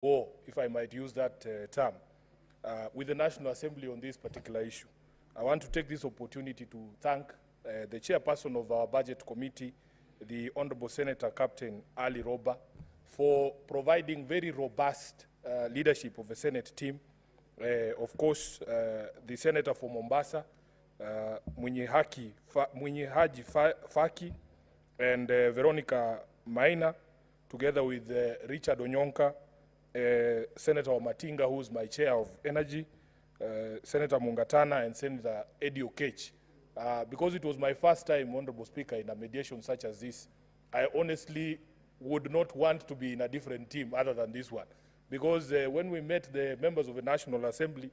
war, if I might use that term, with the National Assembly on this particular issue. I want to take this opportunity to thank the chairperson of our budget committee, the Honorable Senator Captain Ali Roba, for providing very robust leadership of the Senate team. Of course, the Senator for Mombasa, Mwenye Haji Faki, and Veronica Maina, together with Richard Onyonka, Senator Matinga, who is my chair of energy, Senator Mungatana, and Senator Eddie Okech. Because it was my first time, Honorable Speaker, in a mediation such as this, I honestly would not want to be in a different team other than this one. Because when we met the members of the National Assembly,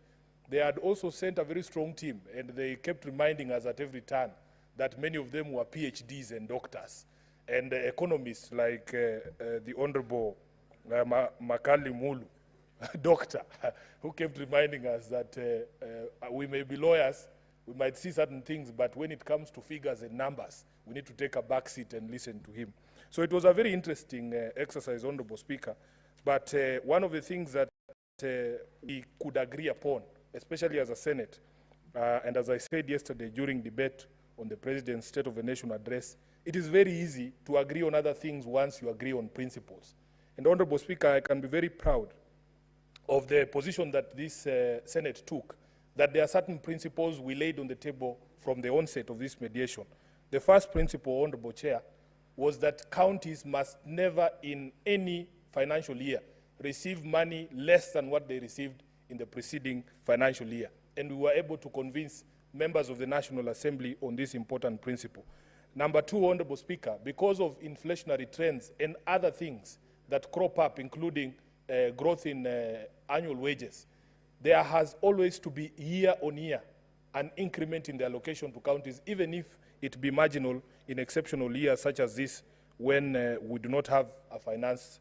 they had also sent a very strong team, and they kept reminding us at every turn that many of them were PhDs and doctors, and economists like the Honorable Makali Mulu, doctor, who kept reminding us that we may be lawyers, we might see certain things, but when it comes to figures and numbers, we need to take a back seat and listen to him. So it was a very interesting exercise, Honorable Speaker. But one of the things that we could agree upon, especially as a Senate, and as I said yesterday during debate on the President's State of the Nation address, it is very easy to agree on other things once you agree on principles. And Honorable Speaker, I can be very proud of the position that this Senate took, that there are certain principles we laid on the table from the onset of this mediation. The first principle, Honorable Chair, was that counties must never in any financial year receive money less than what they received in the preceding financial year. And we were able to convince members of the National Assembly on this important principle. Number two, Honorable Speaker, because of inflationary trends and other things that crop up, including growth in annual wages, there has always to be year on year an increment in the allocation to counties, even if it be marginal in exceptional years such as this, when we do not have a finance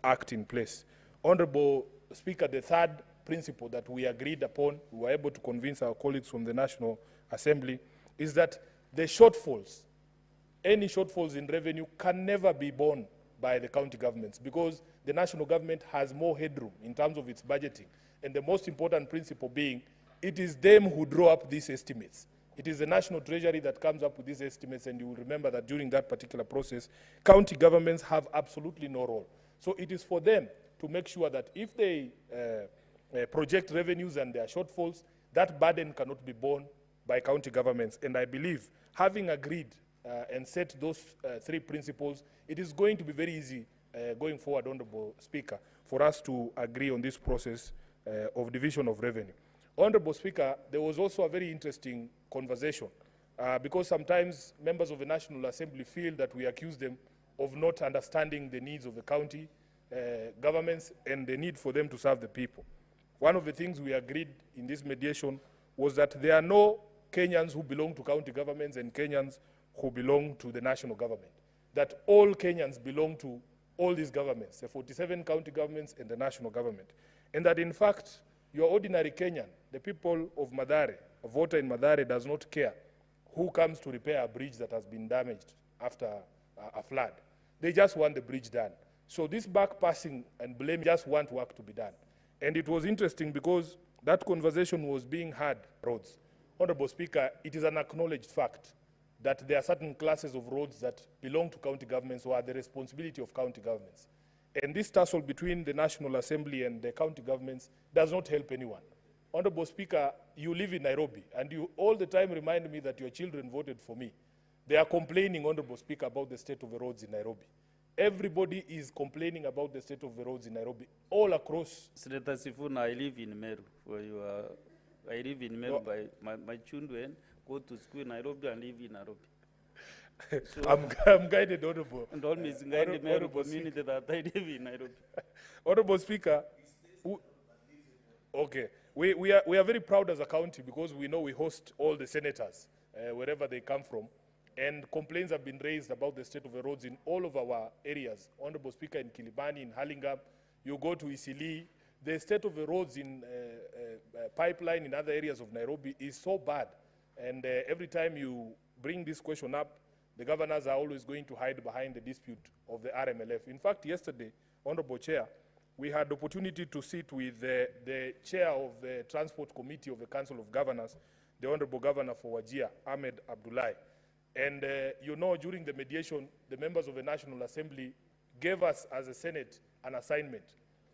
act in place. Honorable Speaker, the third principle that we agreed upon, we were able to convince our colleagues from the National Assembly, is that the shortfalls, any shortfalls in revenue, can never be borne by the county governments, because the national government has more headroom in terms of its budgeting. And the most important principle being, it is them who draw up these estimates. It is the National Treasury that comes up with these estimates, and you will remember that during that particular process, county governments have absolutely no role. So it is for them to make sure that if they project revenues and their shortfalls, that burden cannot be borne by county governments. And I believe, having agreed and set those three principles, it is going to be very easy going forward, Honorable Speaker, for us to agree on this process of division of revenue. Honorable Speaker, there was also a very interesting conversation because sometimes members of the National Assembly feel that we accuse them of not understanding the needs of the county governments and the need for them to serve the people. One of the things we agreed in this mediation was that there are no Kenyans who belong to county governments and Kenyans who belong to the national government, that all Kenyans belong to all these governments, the 47 county governments and the national government, and that in fact, your ordinary Kenyan, the people of Mathare, a voter in Mathare, does not care who comes to repair a bridge that has been damaged after a flood. They just want the bridge done. So this backpassing and blame just want work to be done. And it was interesting because that conversation was being had roads. Honorable Speaker, it is an acknowledged fact that there are certain classes of roads that belong to county governments or are the responsibility of county governments. And this tussle between the National Assembly and the county governments does not help anyone. Honorable Speaker, you live in Nairobi, and you all the time remind me that your children voted for me. They are complaining, Honorable Speaker, about the state of the roads in Nairobi. Everybody is complaining about the state of the roads in Nairobi, all across. Senator Sifuna, I live in Meru, where you are. I live in Meru. My children go to school in Nairobi and live in Nairobi. So I'm guided, Honorable. And always guided Meru community that I live in Nairobi. Honorable Speaker, okay, we are very proud as a county because we know we host all the senators, wherever they come from. And complaints have been raised about the state of the roads in all of our areas. Honorable Speaker, in Kilibani, in Hurlingham, you go to Isili, the state of the roads in Pipeline, in other areas of Nairobi is so bad. And every time you bring this question up, the governors are always going to hide behind the dispute of the RMLF. In fact, yesterday, Honorable Chair, we had the opportunity to sit with the chair of the Transport Committee of the Council of Governors, the Honorable Governor for Wajir, Ahmed Abdullahi. And you know, during the mediation, the members of the National Assembly gave us as a Senate an assignment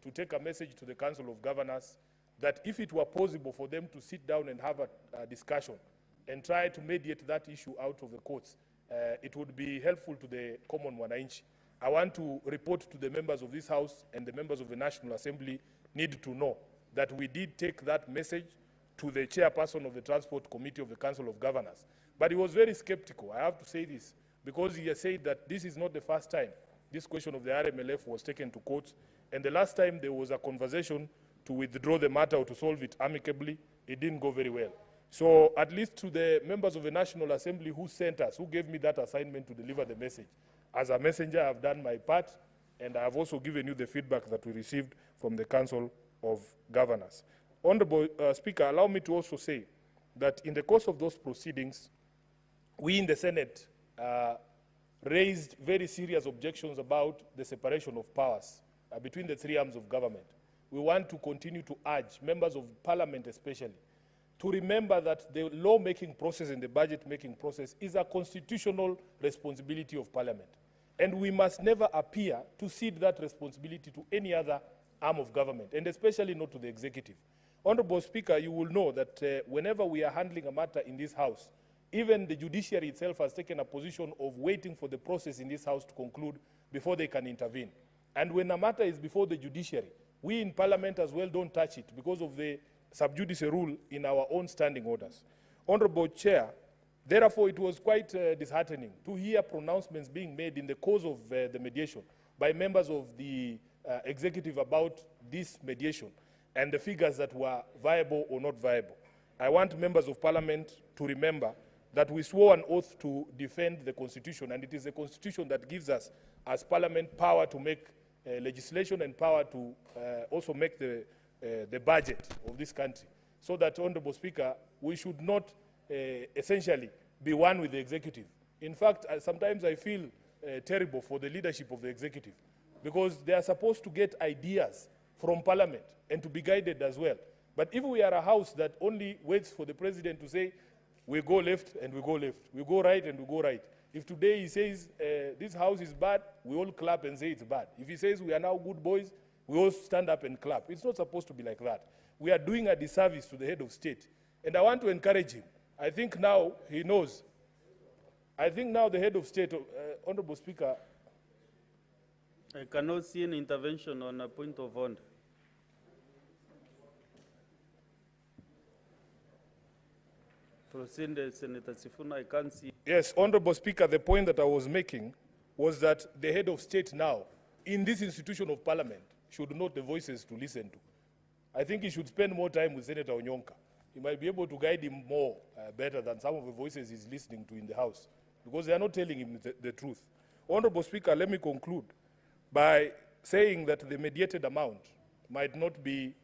to take a message to the Council of Governors that if it were possible for them to sit down and have a discussion and try to mediate that issue out of the courts, it would be helpful to the common Wananchi. I want to report to the members of this House and the members of the National Assembly need to know that we did take that message to the chairperson of the Transport Committee of the Council of Governors. But he was very skeptical, I have to say this, because he has said that this is not the first time this question of the RMLF was taken to court, and the last time there was a conversation to withdraw the matter or to solve it amicably, it didn't go very well. So at least to the members of the National Assembly who sent us, who gave me that assignment to deliver the message, as a messenger, I've done my part, and I have also given you the feedback that we received from the Council of Governors. Honorable Speaker, allow me to also say that in the course of those proceedings, we in the Senate raised very serious objections about the separation of powers between the three arms of government. We want to continue to urge members of Parliament especially to remember that the law-making process and the budget-making process is a constitutional responsibility of Parliament. And we must never appear to cede that responsibility to any other arm of government, and especially not to the executive. Honorable Speaker, you will know that whenever we are handling a matter in this House, even the judiciary itself has taken a position of waiting for the process in this House to conclude before they can intervene. And when a matter is before the judiciary, we in Parliament as well don't touch it because of the sub judice rule in our own standing orders. Honorable Chair, therefore it was quite disheartening to hear pronouncements being made in the course of the mediation by members of the executive about this mediation and the figures that were viable or not viable. I want members of Parliament to remember that we swore an oath to defend the Constitution, and it is the Constitution that gives us, as Parliament, power to make legislation and power to also make the budget of this country. So that, Honorable Speaker, we should not essentially be one with the executive. In fact, sometimes I feel terrible for the leadership of the executive because they are supposed to get ideas from Parliament and to be guided as well. But if we are a house that only waits for the president to say, we go left and we go left, we go right and we go right. If today he says this house is bad, we all clap and say it's bad. If he says we are now good boys, we all stand up and clap. It's not supposed to be like that. We are doing a disservice to the head of state. And I want to encourage him. I think now he knows. I think now the head of state, Honorable Speaker. I cannot see an intervention on a point of order. Proceed, Senator Sifuna, I can't see. Yes, Honorable Speaker, the point that I was making was that the head of state now, in this institution of Parliament, should note the voices to listen to. I think he should spend more time with Senator Onyonka. He might be able to guide him more better than some of the voices he's listening to in the House, because they are not telling him the truth. Honorable Speaker, let me conclude by saying that the mediated amount might not be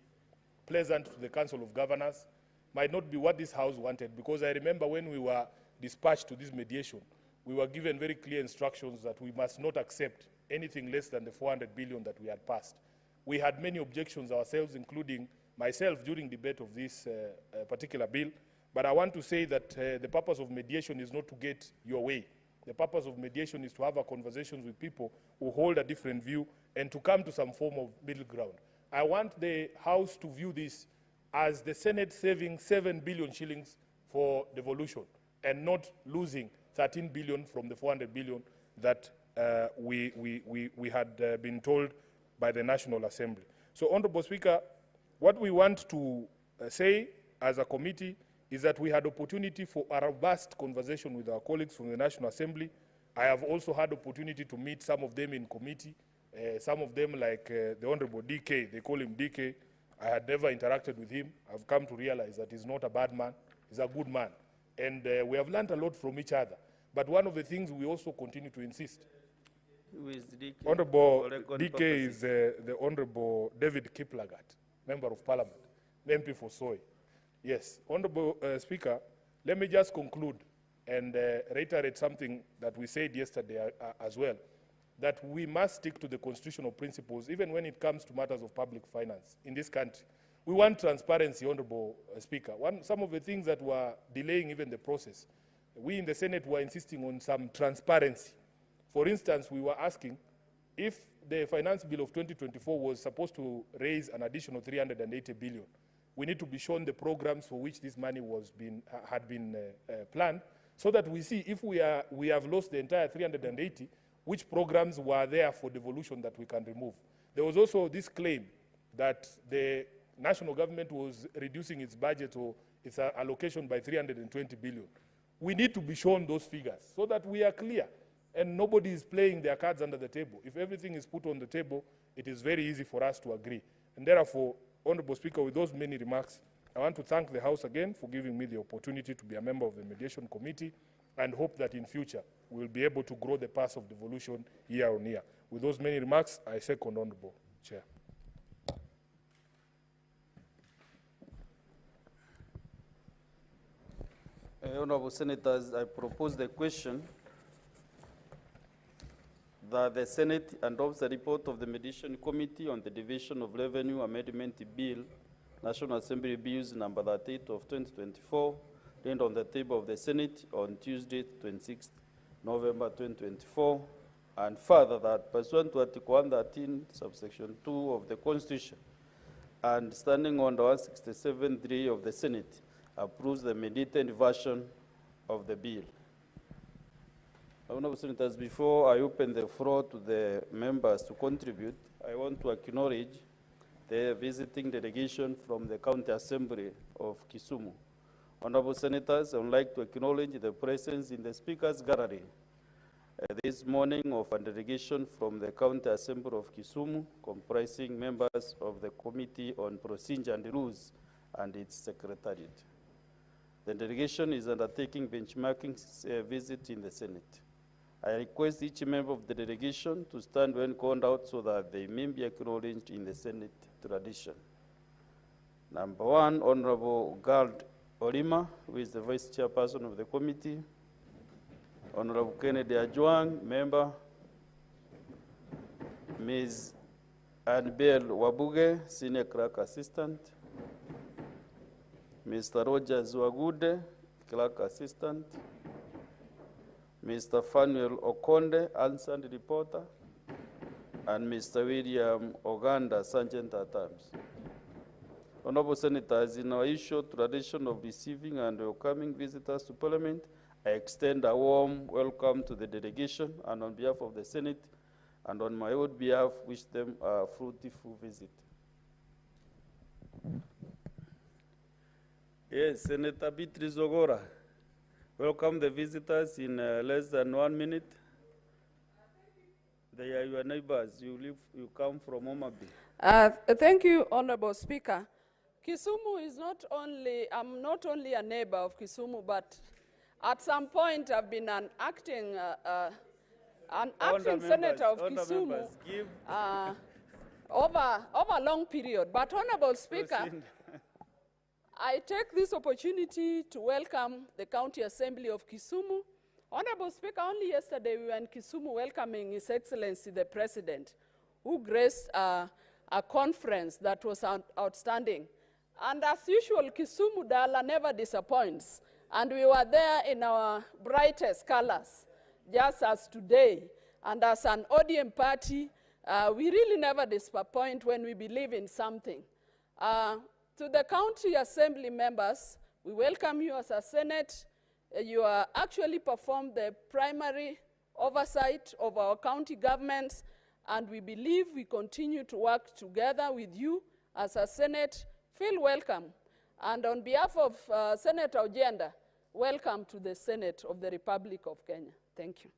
pleasant to the Council of Governors, might not be what this House wanted, because I remember when we were dispatched to this mediation, we were given very clear instructions that we must not accept anything less than the 400 billion that we had passed. We had many objections ourselves, including myself, during debate of this particular bill. But I want to say that the purpose of mediation is not to get your way. The purpose of mediation is to have a conversation with people who hold a different view and to come to some form of middle ground. I want the House to view this as the Senate saving 7 billion shillings for devolution and not losing 13 billion from the 400 billion that we had been told by the National Assembly. So, Honorable Speaker, what we want to say as a committee is that we had opportunity for a robust conversation with our colleagues from the National Assembly. I have also had opportunity to meet some of them in committee, some of them like the Honorable DK, they call him DK. I had never interacted with him. I've come to realize that he's not a bad man, he's a good man. And we have learned a lot from each other. But one of the things we also continue to insist. Who is DK? Honorable DK is the Honorable David Kiplagat, Member of Parliament, MP for Soy. Yes, Honorable Speaker, let me just conclude and reiterate something that we said yesterday as well. that we must stick to the constitutional principles, even when it comes to matters of public finance in this country. We want transparency, Honorable Speaker. Some of the things that were delaying even the process, we in the Senate were insisting on some transparency. For instance, we were asking if the finance bill of 2024 was supposed to raise an additional 380 billion, we need to be shown the programs for which this money had been planned, so that we see if we have lost the entire 380, which programs were there for devolution that we can remove. There was also this claim that the national government was reducing its budget or its allocation by 320 billion. We need to be shown those figures so that we are clear and nobody is playing their cards under the table. If everything is put on the table, it is very easy for us to agree. And therefore, Honorable Speaker, with those many remarks, I want to thank the House again for giving me the opportunity to be a member of the Mediation Committee and hope that in future we will be able to grow the path of devolution year on year. With those many remarks, I second Honorable Chair. Honorable Senators, I propose the question that the Senate adopts the report of the Mediation Committee on the Division of Revenue Amendment Bill, National Assembly Bills number 38 of 2024, laid on the table of the Senate on Tuesday, 26th November 2024, and further that pursuant to Article 113, subsection 2 of the Constitution, and standing on the 167.3 of the Senate, approves the mediated version of the bill. Honorable Senators, before I open the floor to the members to contribute, I want to acknowledge the visiting delegation from the County Assembly of Kisumu. Honorable Senators, I would like to acknowledge the presence in the Speaker's Gallery this morning of a delegation from the County Assembly of Kisumu, comprising members of the Committee on Procedure and Rules and its Secretariat. The delegation is undertaking benchmarking visit in the Senate. I request each member of the delegation to stand when called out so that they may be acknowledged in the Senate tradition. Number one, Honorable Gald Olima, who is the Vice Chairperson of the committee. Honorable Kennedy Ajwang, member. Ms. Annabelle Wabuge, Senior Clerk Assistant. Mr. Roger Zwagude, Clerk Assistant. Mr. Fanuel Okonde, Answered Reporter. And Mr. William Oganda, Sergeant at Arms. Honorable Senators, in our usual tradition of receiving and welcoming visitors to Parliament, I extend a warm welcome to the delegation, and on behalf of the Senate and on my own behalf, wish them a fruitful visit. Yes, Senator Beatrice Ogora, welcome the visitors in less than 1 minute. They are your neighbors. You come from Omabi. Thank you, Honorable Speaker. Kisumu is I'm not only a neighbor of Kisumu, but at some point I've been an acting senator of Kisumu over a long period. But Honorable Speaker, I take this opportunity to welcome the County Assembly of Kisumu. Honorable Speaker, only yesterday we were in Kisumu welcoming His Excellency the President, who graced a conference that was outstanding. And as usual, Kisumu Dala never disappoints. And we were there in our brightest colors, just as today. And as an ODM party, we really never disappoint when we believe in something. To the County Assembly members, we welcome you as a Senate. You actually perform the primary oversight of our county governments, and we believe we continue to work together with you as a Senate. Feel welcome. And on behalf of Senator Ojenda, welcome to the Senate of the Republic of Kenya. Thank you.